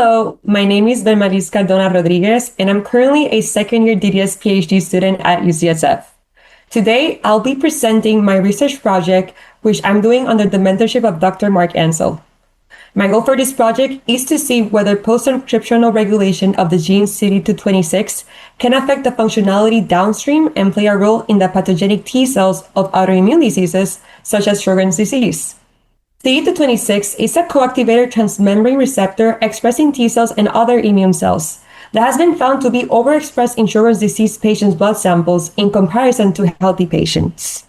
Hello, my name is Belmaliz Cardona Rodriguez, and I'm currently a second-year DDS PhD student at UCSF. Today, I'll be presenting my research project, which I'm doing under the mentorship of Dr. Mark Ansel. My goal for this project is to see whether post-transcriptional regulation of the gene CD226 can affect the functionality downstream and play a role in the pathogenic T cells of autoimmune diseases, such as Sjogren's disease. CD226 is a coactivator transmembrane receptor expressing T cells and other immune cells that has been found to be overexpressed in Sjogren's disease patients' blood samples in comparison to healthy patients.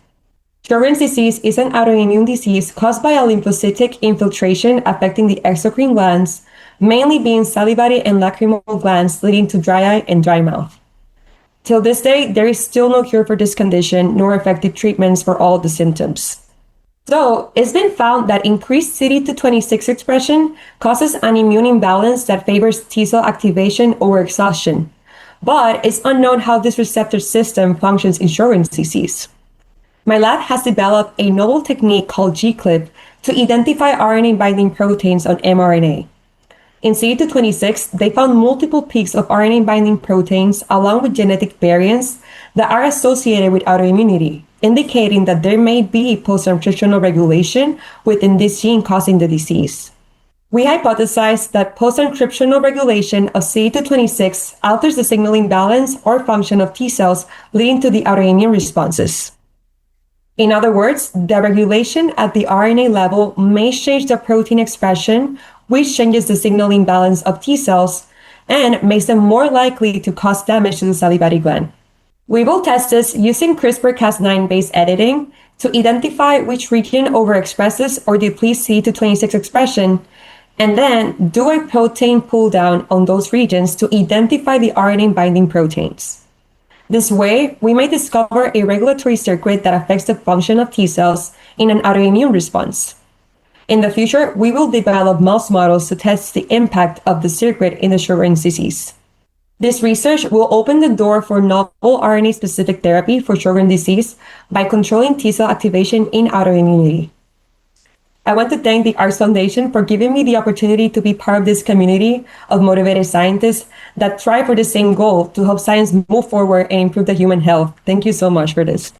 Sjogren's disease is an autoimmune disease caused by a lymphocytic infiltration affecting the exocrine glands, mainly being salivary and lacrimal glands, leading to dry eye and dry mouth. Till this day, there is still no cure for this condition, nor effective treatments for all of the symptoms. So, it's been found that increased CD226 expression causes an immune imbalance that favors T cell activation over exhaustion, but it's unknown how this receptor system functions in Sjogren's disease. My lab has developed a novel technique called G-CLIP to identify RNA-binding proteins on mRNA. In CD226, they found multiple peaks of RNA-binding proteins along with genetic variants that are associated with autoimmunity, indicating that there may be post-transcriptional regulation within this gene causing the disease. We hypothesized that post-transcriptional regulation of CD226 alters the signaling balance or function of T cells, leading to the autoimmune responses. In other words, the regulation at the RNA level may change the protein expression, which changes the signaling balance of T cells and makes them more likely to cause damage to the salivary gland. We will test this using CRISPR-Cas9 based editing to identify which region overexpresses or depletes CD226 expression, and then do a protein pull down on those regions to identify the RNA binding proteins. This way, we may discover a regulatory circuit that affects the function of T cells in an autoimmune response. In the future, we will develop mouse models to test the impact of the circuit in the Sjogren's disease. This research will open the door for novel RNA-specific therapy for Sjogren's disease by controlling T cell activation in autoimmunity. I want to thank the ARTS Foundation for giving me the opportunity to be part of this community of motivated scientists that strive for the same goal to help science move forward and improve the human health. Thank you so much for this.